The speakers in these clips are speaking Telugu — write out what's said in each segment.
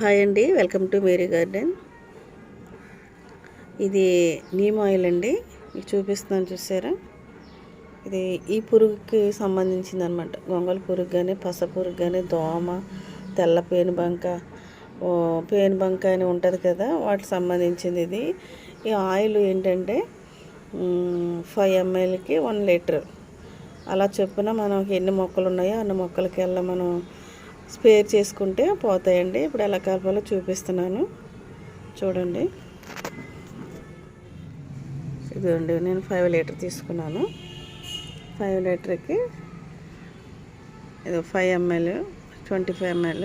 హాయ్ అండి, వెల్కమ్ టు మేరీ గార్డెన్. ఇది నీమ్ ఆయిల్ అండి, మీకు చూపిస్తున్నాను చూసారా. ఇది ఈ పురుగుకి సంబంధించింది అనమాట. గొంగళి పురుగు కానీ, పస పురుగు కానీ, దోమ, తెల్ల పేనుబంక అని ఉంటుంది కదా, వాటికి సంబంధించింది ఇది. ఈ ఆయిల్ ఏంటంటే 5 mlకి 1 లీటర్ అలా చొప్పున మనకి ఎన్ని మొక్కలు ఉన్నాయో అన్ని మొక్కలకి మనం స్పేర్ చేసుకుంటే పోతాయండి. ఇప్పుడు ఎలా కలపాలో చూపిస్తున్నాను చూడండి. ఇదిగోండి, నేను 5 లీటర్ తీసుకున్నాను. 5 లీటర్కి ఇది 5 ml, 25 ml.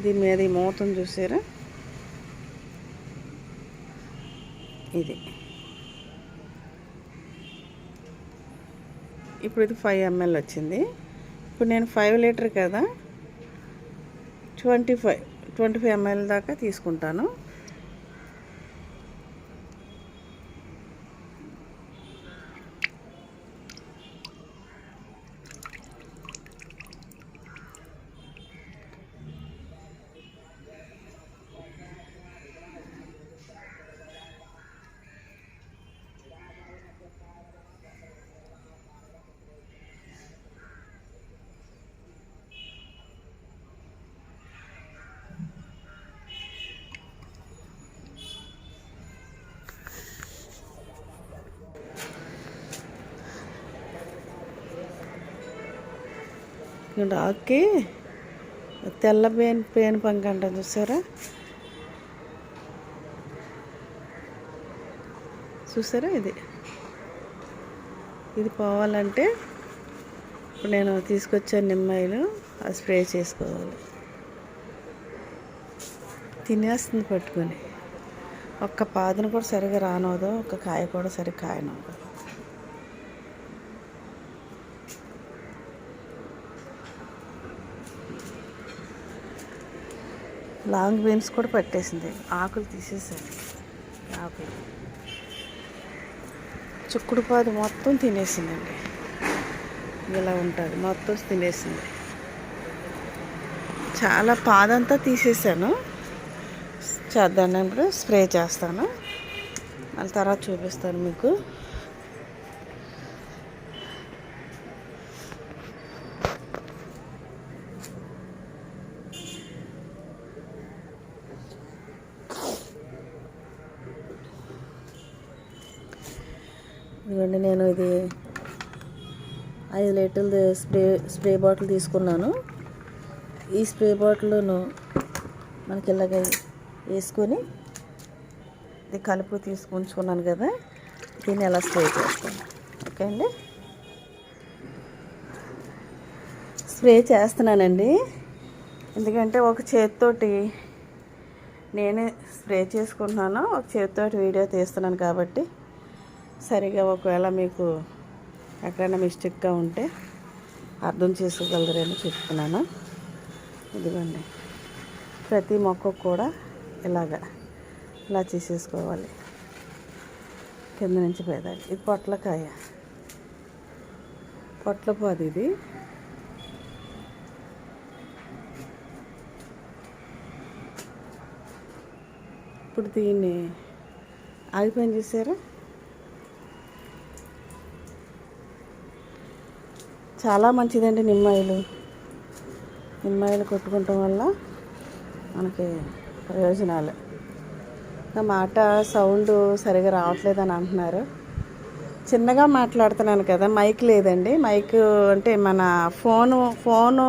దీని మీద ఈ మూతను చూసారా, ఇది ఇప్పుడు ఇది 5 ml వచ్చింది. ఇప్పుడు నేను 5 లీటర్ కదా, 25 ml దాకా తీసుకుంటాను. ఆకుకి తెల్ల పేనుబంక అంటారు చూసారా. ఇది పోవాలంటే ఇప్పుడు నేను తీసుకొచ్చాను నిమ్మాయిలు, అది స్ప్రే చేసుకోవాలి. తినేస్తుంది పట్టుకొని. ఒక్క పాదను కూడా సరిగా రానవదు, ఒక్క కాయ కూడా సరిగ్గా కాయనవదు. లాంగ్ బీన్స్ కూడా పట్టేసింది, ఆకులు తీసేసాను. ఆకులు చుక్కుడు పాదు మొత్తం తినేసిందండి. ఇలా ఉంటుంది, మొత్తం తినేసింది. చాలా పాదంతా తీసేసాను. చేద్దాను, ఇప్పుడు స్ప్రే చేస్తాను, మళ్ళీ తర్వాత చూపిస్తాను మీకు. ఇదిగోండి, నేను ఇది 5 లీటర్ల స్ప్రే బాటిల్ తీసుకున్నాను. ఈ స్ప్రే బాటిల్లోను మనకి ఇలాగ వేసుకొని ఇది కలుపు తీసుకుంటున్నాను కదా, దీన్ని ఎలా స్ప్రే చేస్తాను. ఓకే అండి, స్ప్రే చేస్తున్నానండి. ఎందుకంటే ఒక చేతితోటి నేనే స్ప్రే చేసుకుంటున్నాను, ఒక చేతితోటి వీడియో తీస్తున్నాను కాబట్టి సరిగా ఒకవేళ మీకు ఎక్కడైనా మిస్టేక్గా ఉంటే అర్థం చేసుకోగలరని చెప్తున్నాను. ఇదిగోండి, ప్రతి మొక్కకు కూడా ఇలా చేసేసుకోవాలి, కింద నుంచి పేదాలి. ఇది పొట్లకాయ, పొట్లపాదు. ఇది ఇప్పుడు దీన్ని ఆగిపోయింది చూసారా. చాలా మంచిదండి నిమ్మాయిలు కొట్టుకోవటం వల్ల మనకి ప్రయోజనాలు. నా మాట సౌండ్ సరిగా రావట్లేదని అంటున్నారు. చిన్నగా మాట్లాడుతున్నాను కదా, మైక్ లేదండి. మైక్ అంటే మన ఫోను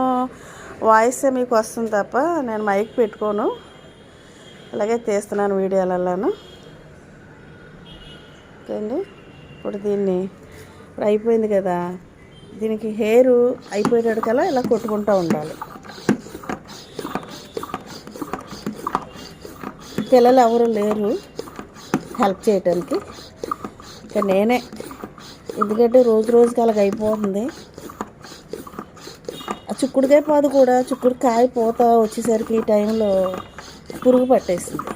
వాయిస్ మీకు వస్తుంది తప్ప నేను మైక్ పెట్టుకోను. అలాగే తీస్తున్నాను వీడియోలలోను. ఓకే అండి, ఇప్పుడు దీన్ని అయిపోయింది కదా, దీనికి హెయిర్ అయిపోయేటట్టుకల్లా ఇలా కొట్టుకుంటూ ఉండాలి. పిల్లలు ఎవరు లేరు హెల్ప్ చేయటానికి, ఇక నేనే. ఎందుకంటే రోజుకి అలాగ అయిపోతుంది. ఆ చుక్కుడుకాయ పాదు కూడా, చుక్కుడుకాయ పూత వచ్చేసరికి ఈ టైంలో పురుగు పట్టేసింది.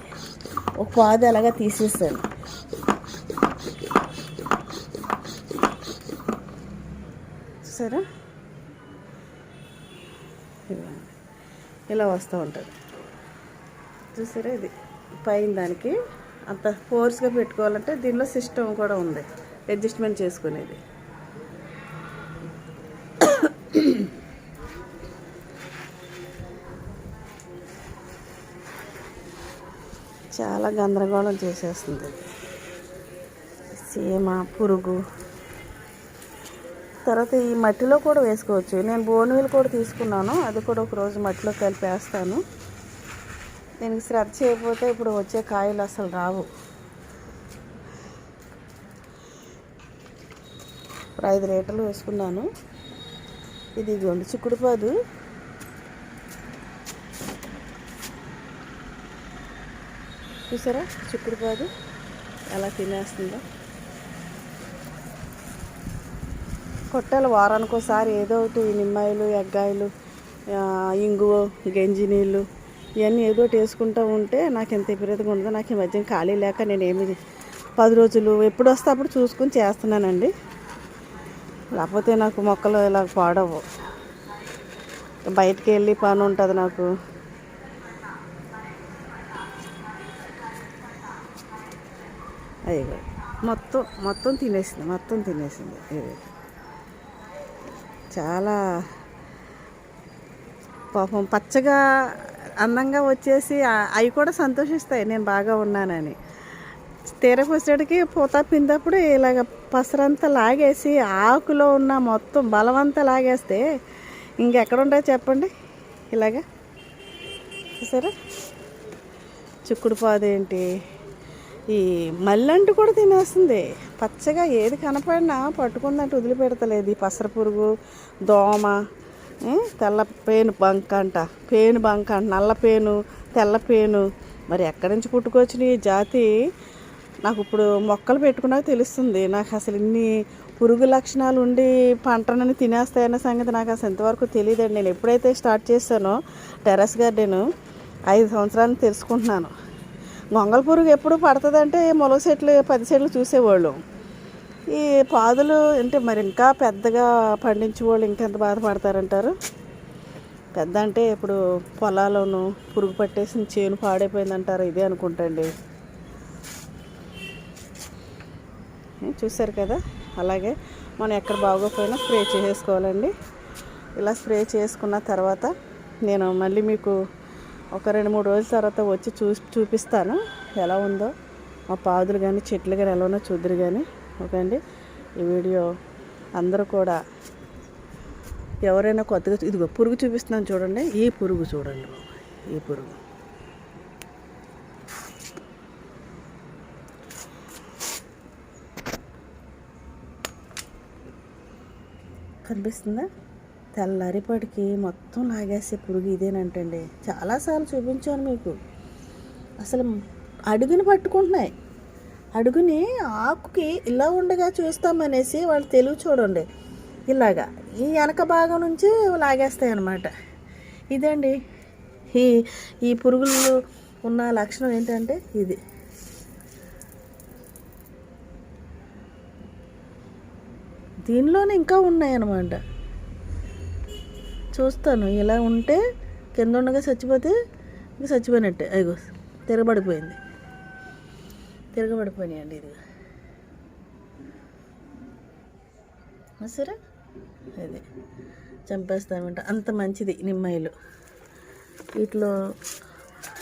ఒక పాదు అలాగా తీసేసాను. సరే, ఇదిగోండి ఇలా వస్తూ ఉంటుంది చూసారా. ఇది పైన దానికి అంత ఫోర్స్గా పెట్టుకోవాలంటే దీనిలో సిస్టమ్ కూడా ఉంది అడ్జస్ట్మెంట్ చేసుకునేది. చాలా గందరగోళం చేసేస్తుంది సీమ పురుగు. తర్వాత ఈ మట్టిలో కూడా వేసుకోవచ్చు. నేను బోన్వీల్ కూడా తీసుకున్నాను, అది కూడా ఒకరోజు మట్టిలో కలిపి వేస్తాను. దీనికి శ్రద్ధ చేయకపోతే ఇప్పుడు వచ్చే కాయలు అసలు రావు. ఇప్పుడు 5 లీటర్లు వేసుకున్నాను. ఇది ఇదిగోండి చిక్కుడుపాదు. చూసారా చిక్కుడుపాదు ఎలా తినేస్తుందో. కొట్టాలి వారానికి ఒకసారి ఏదో ఒకటి, నిమ్మాయిలు, ఎగ్గాయలు, ఇంగువ, గంజి నీళ్ళు, ఇవన్నీ ఏదో ఒకటి వేసుకుంటూ ఉంటే నాకు ఎంత విపరీతంగా ఉండదు. నాకు ఈ మధ్య ఖాళీ లేక నేనేమి 10 రోజులు ఎప్పుడు వస్తే అప్పుడు చూసుకుని చేస్తున్నానండి. లేకపోతే నాకు మొక్కలు ఇలా పాడవు. బయటికి వెళ్ళి పని ఉంటుంది నాకు. అయ్యో మొత్తం తినేసింది. ఇది చాలా పాపం పచ్చగా అందంగా వచ్చేసి అవి కూడా సంతోషిస్తాయి నేను బాగా ఉన్నానని. తీరకు వచ్చేటికి పూత పిందప్పుడు ఇలాగ పసరంతా లాగేసి ఆకులో ఉన్న మొత్తం బలమంతా లాగేస్తే ఇంకెక్కడ ఉంటాయి చెప్పండి. ఇలాగా చూసారా చిక్కుడు పాదు ఏంటి, ఈ మల్లంటి కూడా తినేస్తుంది. పచ్చగా ఏది కనపడినా పట్టుకుందంటే వదిలిపెడతలేదు. ఈ పసర పురుగు, దోమ, తెల్ల పేను బంక అంట, నల్ల పేను, తెల్ల పేను, మరి ఎక్కడి నుంచి పుట్టుకొచ్చినాయి ఈ జాతి నాకు ఇప్పుడు మొక్కలు పెట్టుకున్నాక తెలుస్తుంది. నాకు అసలు ఇన్ని పురుగు లక్షణాలు ఉండి పంటనని తినేస్తాయన్న సంగతి నాకు అసలు ఎంతవరకు తెలియదండి. నేను ఎప్పుడైతే స్టార్ట్ చేశానో టెర్రస్ గార్డెన్ 5 సంవత్సరాలు తెలుసుకుంటున్నాను. గొంగళ పురుగు ఎప్పుడు పడుతుందంటే మొలక చెట్లు 10 చెట్లు చూసేవాళ్ళు. ఈ పాదులు అంటే మరి ఇంకా పెద్దగా పండించే వాళ్ళు ఇంకెంత బాధపడతారంటారు. పెద్ద అంటే ఇప్పుడు పొలాల్లోనూ పురుగు పట్టేసిన చేను పాడైపోయిందంటారు. ఇదే అనుకుంటండి. చూసారు కదా. అలాగే మనం ఎక్కడ బాగోపోయినా స్ప్రే చేసుకోవాలండి. ఇలా స్ప్రే చేసుకున్న తర్వాత నేను మళ్ళీ మీకు ఒక 2-3 రోజుల తర్వాత వచ్చి చూపిస్తాను ఎలా ఉందో మా పాదులు కానీ చెట్లు కానీ ఎలా ఉన్నో చూద్దరు కానీ. ఓకే అండి. ఈ వీడియో అందరూ కూడా ఎవరైనా కొత్తగా ఇదిగో పురుగు చూపిస్తున్నాను చూడండి. ఈ పురుగు చూడండి, ఈ పురుగు కనిపిస్తుందా? తెల్లారిపాటికి మొత్తం లాగేసే పురుగు ఇదేనంటండి. చాలాసార్లు చూపించాను మీకు. అసలు అడుగుని పట్టుకుంటున్నాయి. అడుగుని ఆకుకి ఇలా ఉండగా చూస్తామనేసి వాళ్ళు తెలివి చూడండి. ఇలాగా ఈ వెనక భాగం నుంచి లాగేస్తాయి అన్నమాట. ఇదండి ఈ పురుగులు ఉన్న లక్షణం ఏంటంటే ఇది. దీనిలోనే ఇంకా ఉన్నాయన్నమాట. చూస్తాను ఇలా ఉంటే కింద ఉండగా చచ్చిపోతే ఇంకా చచ్చిపోయినట్టే. అయ్యో తిరగబడిపోయినాయండి. ఇది సరే అది చంపేస్తామంట. అంత మంచిది నిమ్మాయిలు. వీటిలో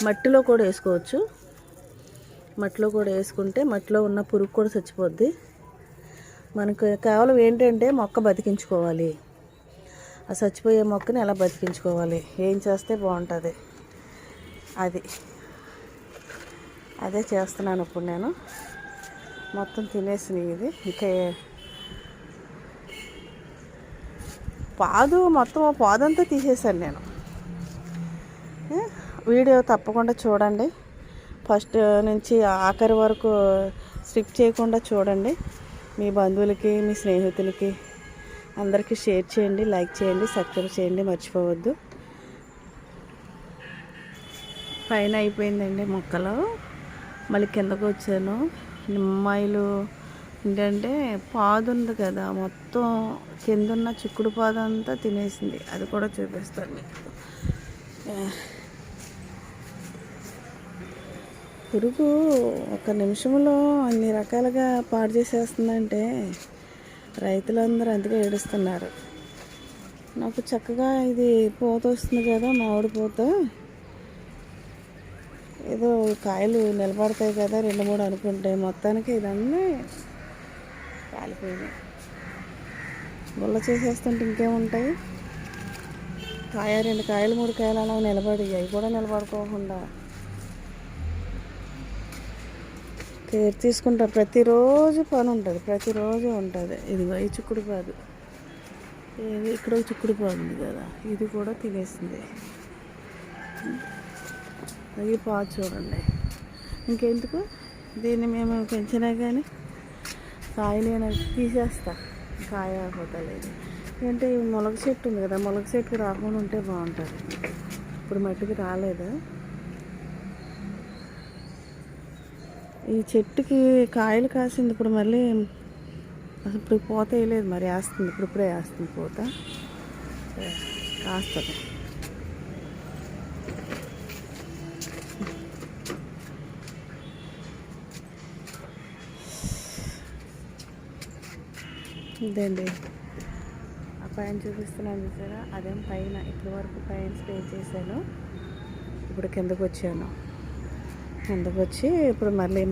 మట్టిలో కూడా వేసుకోవచ్చు. మట్టిలో కూడా వేసుకుంటే మట్టిలో ఉన్న పురుగు కూడా చచ్చిపోద్ది. మనకు కేవలం ఏంటంటే మొక్క బతికించుకోవాలి. ఆ చచ్చిపోయే మొక్కని ఎలా బతికించుకోవాలి, ఏం చేస్తే బాగుంటుంది, అదే చేస్తున్నాను ఇప్పుడు నేను. మొత్తం తినేసినాయి. ఇది ఇంకా పాదంతా తీసేసాను నేను. వీడియో తప్పకుండా చూడండి. ఫస్ట్ నుంచి ఆఖరి వరకు స్కిప్ చేయకుండా చూడండి. మీ బంధువులకి, మీ స్నేహితులకి అందరికీ షేర్ చేయండి, లైక్ చేయండి, సబ్స్క్రైబ్ చేయండి, మర్చిపోవద్దు. పైన అయిపోయిందండి మొక్కలు. మళ్ళీ కిందకు వచ్చాను. నిమ్మాయిలు ఏంటంటే పాదు ఉంది కదా, మొత్తం కిందున్న చిక్కుడు పాదు అంతా తినేసింది. అది కూడా చూపిస్తాను మీకు. పురుగు ఒక నిమిషంలో అన్ని రకాలుగా పాడు చేసేస్తుందంటే రైతులందరూ అందుకే ఏడుస్తున్నారు. నాకు చక్కగా ఇది పూత వస్తుంది కదా, మామిడి పూత, ఏదో కాయలు నిలబడతాయి కదా 2-3 అనుకుంటే, మొత్తానికి ఇదన్నీ కాలిపోయినాయి. గుల్ల చేసేస్తుంటే ఇంకేముంటాయి, కాయ 2 కాయలు 3 కాయలు అలా నిలబడి, అవి కూడా నిలబడుకోకుండా కేర్ తీసుకుంటా. ప్రతిరోజు పని ఉంటుంది, ప్రతిరోజు ఉంటుంది. ఇదిగో ఈ చిక్కుడు కాదు, ఇక్కడ చిక్కుడు పాదు కదా, ఇది కూడా తినేసింది. ఈ పాదు చూడండి. ఇంకెందుకు దీన్ని మేము పెంచినా కానీ కాయ నేను తీసేస్తా, కాయ పోతలేదు. అంటే ఈ మొలక చెట్టు ఉంది కదా, మొలక చెట్టుకి రాకుండా ఉంటే బాగుంటుంది. ఇప్పుడు మట్టికి రాలేదు. ఈ చెట్టుకి కాయలు కాసింది, ఇప్పుడు మళ్ళీ ఇప్పుడు పూత వేయలేదు, మరి వేస్తుంది. ఇప్పుడే వేస్తుంది పూత, కాస్తుంది. ఇదండి ఆ పైన చూపిస్తున్నాను చూసారా, అదేం పైన ఇప్పటి వరకు పైన స్టే చేశాను. ఇప్పుడు కిందకు వచ్చాను. కిందకు వచ్చి ఇప్పుడు మళ్ళీ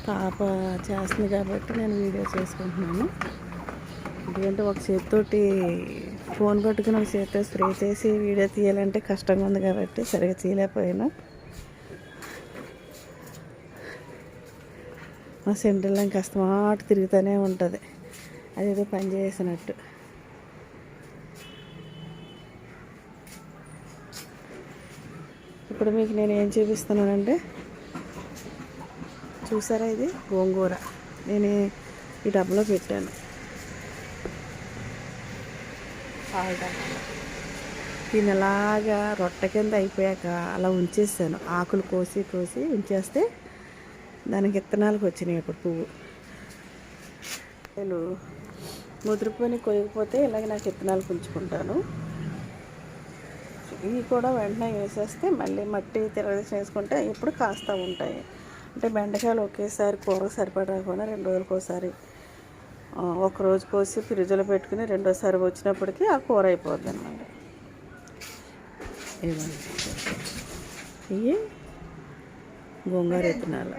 పాప చేస్తుంది కాబట్టి నేను వీడియో చేసుకుంటున్నాను. ఎందుకంటే ఒక చేతితోటి ఫోన్ పట్టుకుని ఒక చేతితో స్ప్రే చేసి వీడియో తీయాలంటే కష్టంగా ఉంది కాబట్టి సరిగా తీయలేకపోయాను. మా సెంటర్లో కాస్త మాట తిరుగుతూనే ఉంటుంది, అదేదో పని చేసినట్టు. ఇప్పుడు మీకు నేను ఏం చూపిస్తున్నానంటే, చూసారా, ఇది గోంగూర నేను ఈ డబ్బాలో పెట్టాను. దీన్ని అలాగా రొట్టె కింద అయిపోయాక అలా ఉంచేసాను. ఆకులు కోసి ఉంచేస్తే దానికి విత్తనాలకు వచ్చినాయి. ఇప్పుడు పువ్వు నేను ముదిరిపోయి కొయ్యకపోతే ఇలాగ నాకు విత్తనాలు ఉంచుకుంటాను. ఇవి కూడా వెంటనే వేసేస్తే మళ్ళీ మట్టి తిరగేసి వేసుకుంటే ఎప్పుడు కాస్తూ ఉంటాయి. అంటే బెండకాయలు ఒకేసారి కూరకు సరిపడకుండా 2 రోజులకు ఒకసారి, ఒక రోజు కోసి ఫ్రిడ్జ్లో పెట్టుకుని రెండోసారి వచ్చినప్పటికీ ఆ కూర అయిపోద్ది అన్నమాట. ఇవి గోంగూర విత్తనాలు.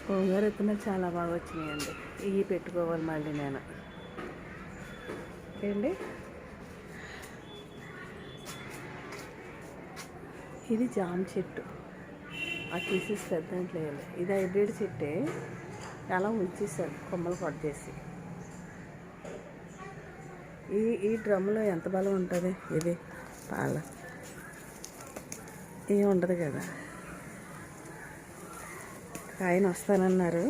గోంగూర విత్తనాలు చాలా బాగా వచ్చినాయండి. ఇవి పెట్టుకోవాలి మళ్ళీ నేను. ఏంటి ఇది జామ చెట్టు, ఆ తీసేసి పెద్ద దాంట్లో వేయాలి. ఇది హైబ్రిడ్ చెట్టే, అలా ఉంచేసాను కొమ్మలు కట్ చేసి. ఈ డ్రమ్లో ఎంత బలం ఉంటుంది, ఇది పాల ఏం ఉండదు కదా. ఆయన వస్తానన్నారు,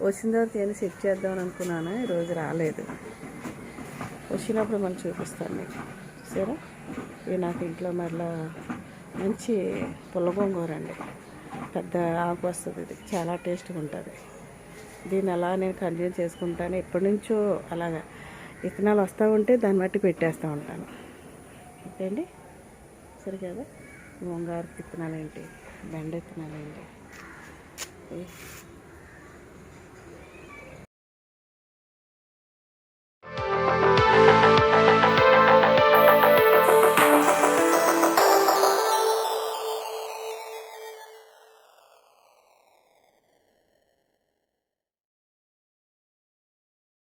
వచ్చిన తర్వాత ఏమైనా సెట్ చేద్దామని అనుకున్నాను. ఈరోజు రాలేదు, వచ్చినప్పుడు మళ్ళీ చూపిస్తాను మీకు. సరే, ఇవి నాకు ఇంట్లో మళ్ళీ మంచి పుల్ల గోంగూర అండి, పెద్ద ఆకు వస్తుంది. ఇది చాలా టేస్ట్గా ఉంటుంది. దీన్ని అలా నేను కంటిన్యూ చేసుకుంటాను ఎప్పటి నుంచో. అలాగా విత్తనాలు వస్తూ ఉంటే దాన్ని బట్టి పెట్టేస్తూ ఉంటాను. ఓకే అండి, సరే కదా. గోంగూర విత్తనాలు ఏంటి, బెండ విత్తనాలు ఏంటి,